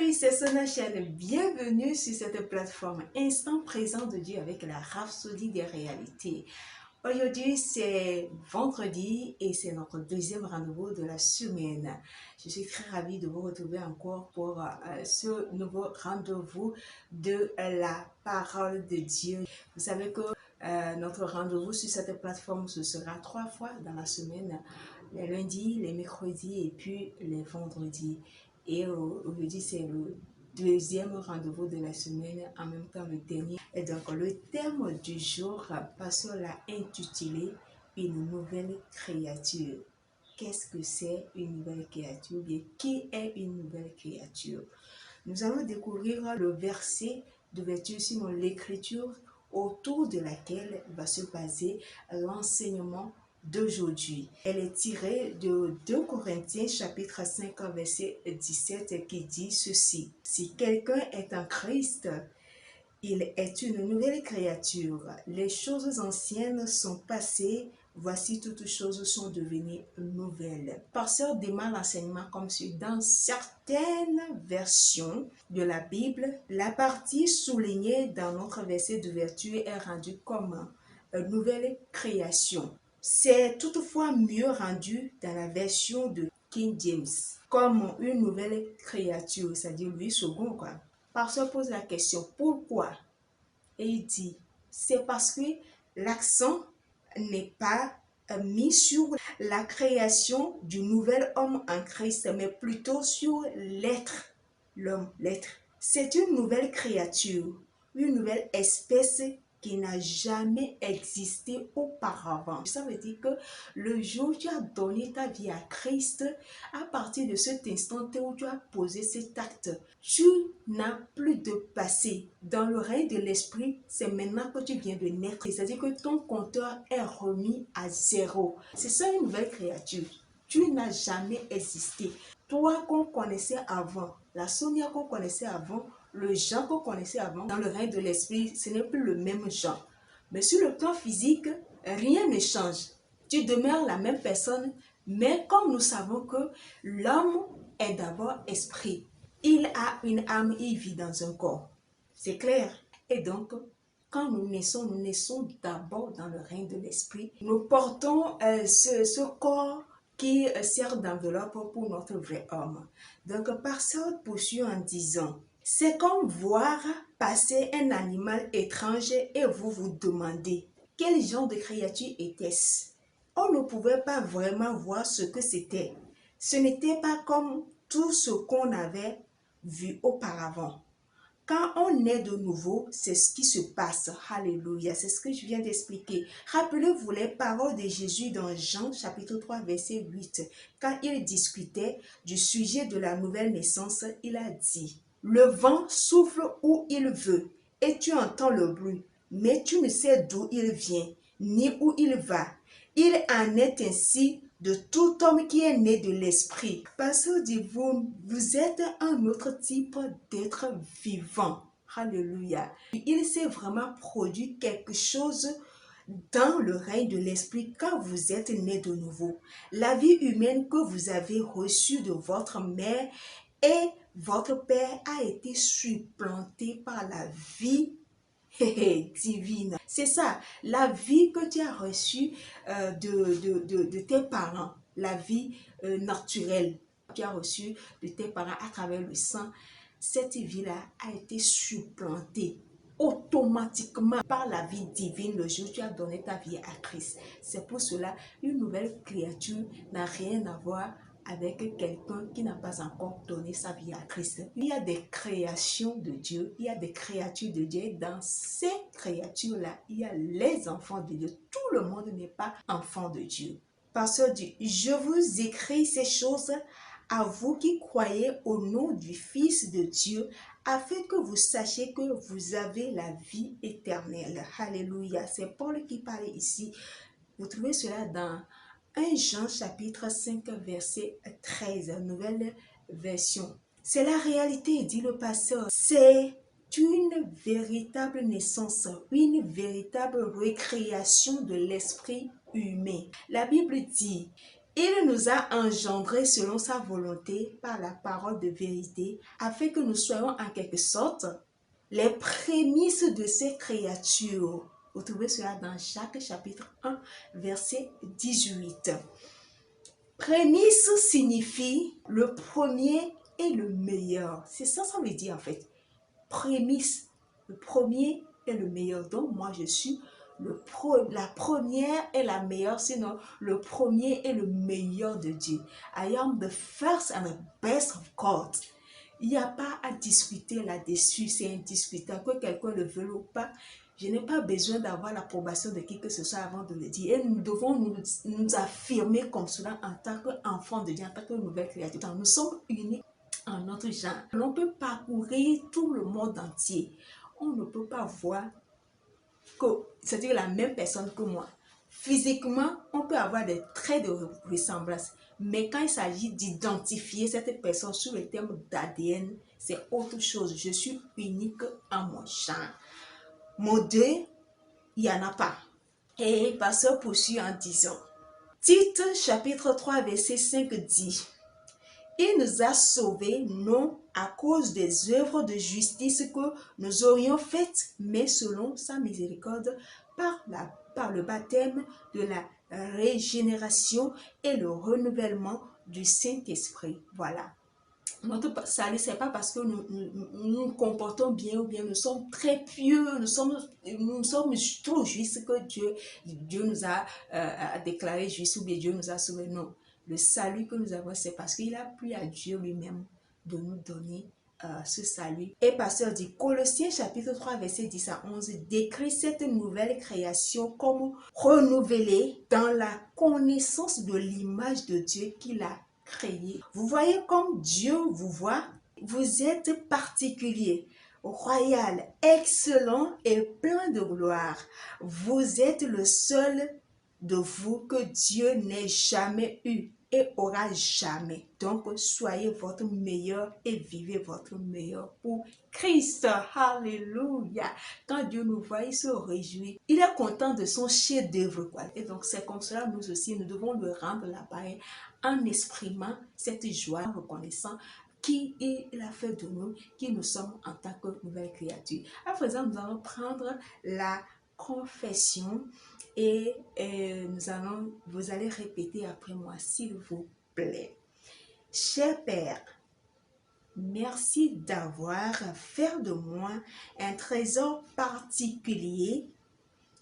Salut, c'est Sona Chaîne. Bienvenue sur cette plateforme Instant présent de Dieu avec la rhapsodie des réalités. Aujourd'hui, c'est vendredi et c'est notre deuxième rendez-vous de la semaine. Je suis très ravie de vous retrouver encore pour ce nouveau rendez-vous de la parole de Dieu. Vous savez que notre rendez-vous sur cette plateforme, ce sera 3 fois dans la semaine, les lundis, les mercredis et puis les vendredis. Et aujourd'hui, c'est le deuxième rendez-vous de la semaine, en même temps le dernier. Et donc, le thème du jour, Pasteur l'a intitulé « Une nouvelle créature ». Qu'est-ce que c'est une nouvelle créature? Bien, qui est une nouvelle créature? Nous allons découvrir le verset d'ouverture sur l'écriture autour de laquelle va se baser l'enseignement d'aujourd'hui. Elle est tirée de 2 Corinthiens chapitre 5 verset 17 qui dit ceci: si quelqu'un est en Christ, il est une nouvelle créature. Les choses anciennes sont passées, voici toutes choses sont devenues nouvelles. Pasteur démarre l'enseignement comme suit. Dans certaines versions de la Bible, la partie soulignée dans notre verset d'ouverture est rendue comme une nouvelle création. C'est toutefois mieux rendu dans la version de King James comme une nouvelle créature, c'est-à-dire Louis II, quoi. Pasteur pose la question, pourquoi? Et il dit, c'est parce que l'accent n'est pas mis sur la création du nouvel homme en Christ, mais plutôt sur l'être, l'homme, l'être. C'est une nouvelle créature, une nouvelle espèce qui n'a jamais existé auparavant. Ça veut dire que le jour où tu as donné ta vie à Christ, à partir de cet instant où tu as posé cet acte, tu n'as plus de passé. Dans le règne de l'esprit, c'est maintenant que tu viens de naître. C'est-à-dire que ton compteur est remis à zéro. C'est ça une nouvelle créature. Tu n'as jamais existé. Toi qu'on connaissait avant, la Sonia qu'on connaissait avant, le Jean qu'on connaissait avant, dans le règne de l'esprit, ce n'est plus le même Jean. Mais sur le plan physique, rien ne change. Tu demeures la même personne, mais comme nous savons que l'homme est d'abord esprit, il a une âme, il vit dans un corps. C'est clair. Et donc, quand nous naissons d'abord dans le règne de l'esprit. Nous portons ce corps qui sert d'enveloppe pour notre vrai homme. Donc, Pasteur poursuit en disant, c'est comme voir passer un animal étrange et vous vous demandez, quel genre de créature était-ce? On ne pouvait pas vraiment voir ce que c'était. Ce n'était pas comme tout ce qu'on avait vu auparavant. Quand on est de nouveau, c'est ce qui se passe. Alléluia, c'est ce que je viens d'expliquer. Rappelez-vous les paroles de Jésus dans Jean chapitre 3 verset 8. Quand il discutait du sujet de la nouvelle naissance, il a dit, « Le vent souffle où il veut et tu entends le bruit, mais tu ne sais d'où il vient, ni où il va. Il en est ainsi de tout homme qui est né de l'esprit. » Parce que vous êtes un autre type d'être vivant. Alléluia. Il s'est vraiment produit quelque chose dans le règne de l'esprit quand vous êtes né de nouveau. La vie humaine que vous avez reçue de votre mère et votre père a été supplantée par la vie divine. C'est ça, la vie que tu as reçue de tes parents, la vie naturelle que tu as reçue de tes parents à travers le sang, cette vie-là a été supplantée automatiquement par la vie divine le jour où tu as donné ta vie à Christ. C'est pour cela, une nouvelle créature n'a rien à voir avec quelqu'un qui n'a pas encore donné sa vie à Christ. Il y a des créations de Dieu, il y a des créatures de Dieu. Dans ces créatures-là, il y a les enfants de Dieu. Tout le monde n'est pas enfant de Dieu. Pasteur dit, je vous écris ces choses à vous qui croyez au nom du Fils de Dieu, afin que vous sachiez que vous avez la vie éternelle. Alléluia. C'est Paul qui parle ici. Vous trouvez cela dans 1 Jean chapitre 5 verset 13, nouvelle version. C'est la réalité, dit le pasteur. C'est une véritable naissance, une véritable recréation de l'esprit humain. La Bible dit, Il nous a engendrés selon sa volonté par la parole de vérité, afin que nous soyons en quelque sorte les prémices de ces créatures. Vous trouvez cela dans Jacques chapitre 1, verset 18. Prémisse signifie le premier et le meilleur. C'est ça, ça veut dire en fait. Prémisse, le premier et le meilleur. Donc moi je suis la première et la meilleure, sinon le premier et le meilleur de Dieu. I am the first and the best of God. Il n'y a pas à discuter là-dessus, c'est indiscutable, que quelqu'un le veuille ou pas. Je n'ai pas besoin d'avoir l'approbation de qui que ce soit avant de le dire. Et nous devons nous affirmer comme cela en tant qu'enfants de Dieu, en tant que nouvelle créature. Nous sommes uniques en notre genre. On peut parcourir tout le monde entier. On ne peut pas voir que c'est-à-dire la même personne que moi. Physiquement, on peut avoir des traits de ressemblance. Mais quand il s'agit d'identifier cette personne sur le terme d'ADN, c'est autre chose. Je suis unique en mon genre. Mon Dieu, il n'y en a pas. Et le pasteur poursuit en disant, Tite chapitre 3 verset 5 dit, il nous a sauvés, non à cause des œuvres de justice que nous aurions faites, mais selon sa miséricorde, par le baptême de la régénération et le renouvellement du Saint-Esprit. Voilà. Notre salut, ce n'est pas parce que nous comportons bien ou bien nous sommes très pieux, nous sommes trop justes que Dieu nous a déclaré justes ou bien Dieu nous a sauvés. Non. Le salut que nous avons, c'est parce qu'il a plu à Dieu lui-même de nous donner ce salut. Et pasteur dit, Colossiens chapitre 3 verset 10 à 11 décrit cette nouvelle création comme renouvelée dans la connaissance de l'image de Dieu qu'il a créée. Vous voyez comme Dieu vous voit, vous êtes particulier, royal, excellent et plein de gloire. Vous êtes le seul de vous que Dieu n'ait jamais eu et aura jamais. Donc, soyez votre meilleur et vivez votre meilleur pour Christ. Alléluia. Quand Dieu nous voit, il se réjouit. Il est content de son chef-d'œuvre, quoi. Et donc, c'est comme cela, nous aussi, nous devons lui rendre l'appareil en exprimant cette joie, en reconnaissant qui il a fait de nous, qui nous sommes en tant que nouvelle créature. À présent, nous allons prendre la confession et vous allez répéter après moi, s'il vous plaît. Cher Père, merci d'avoir fait de moi un trésor particulier,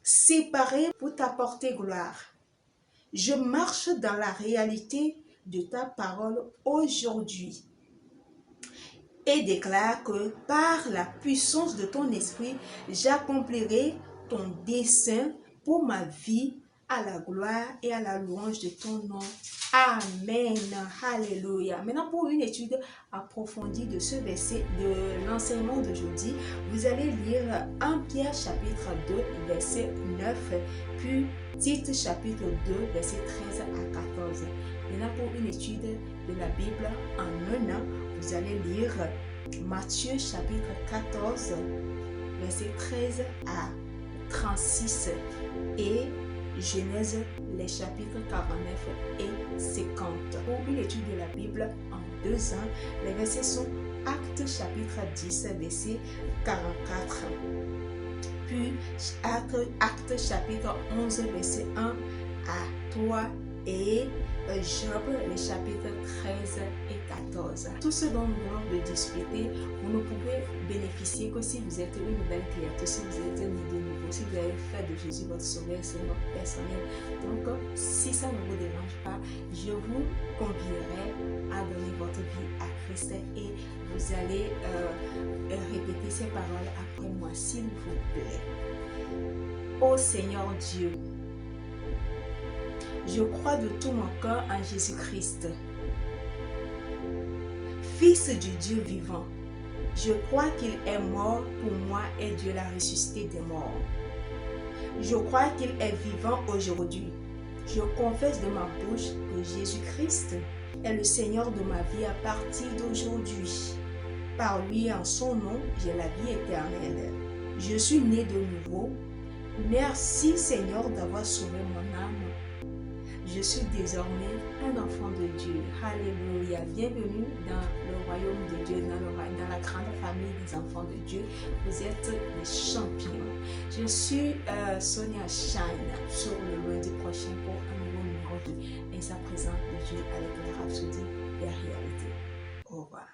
séparé pour t'apporter gloire. Je marche dans la réalité de ta parole aujourd'hui et déclare que par la puissance de ton esprit, j'accomplirai ton dessein pour ma vie, à la gloire et à la louange de ton nom. Amen. Alléluia. Maintenant, pour une étude approfondie de ce verset, de l'enseignement d'aujourd'hui, vous allez lire 1 Pierre chapitre 2, verset 9, puis Tite chapitre 2, verset 13 à 14. Maintenant, pour une étude de la Bible en un an, vous allez lire Matthieu chapitre 14, verset 13 à 36 et Genèse, les chapitres 49 et 50. Pour une étude de la Bible en 2 ans, les versets sont Actes chapitre 10, verset 44. Puis Actes chapitre 11, verset 1 à 3 et Job, les chapitres 13 et 14. Tout ce dont nous venons de discuter, vous ne pouvez bénéficier que si vous êtes une nouvelle créature, si vous êtes né de nouveau, si vous avez fait de Jésus votre sauveur, Seigneur personnel. Donc, si ça ne vous dérange pas, je vous convierai à donner votre vie à Christ et vous allez répéter ces paroles après moi, s'il vous plaît. Ô Seigneur Dieu, je crois de tout mon cœur en Jésus-Christ, Fils du Dieu vivant. Je crois qu'il est mort pour moi et Dieu l'a ressuscité des morts. Je crois qu'il est vivant aujourd'hui. Je confesse de ma bouche que Jésus-Christ est le Seigneur de ma vie à partir d'aujourd'hui. Par lui, en son nom, j'ai la vie éternelle. Je suis né de nouveau. Merci Seigneur d'avoir sauvé mon âme. je suis désormais un enfant de Dieu. Alléluia. Bienvenue dans le royaume de Dieu, dans la grande famille des enfants de Dieu. Vous êtes les champions. Je suis Sonia Shine sur le lundi prochain pour un nouveau numéro de Instant présent de Dieu avec la Rhapsodie des réalités. Au revoir.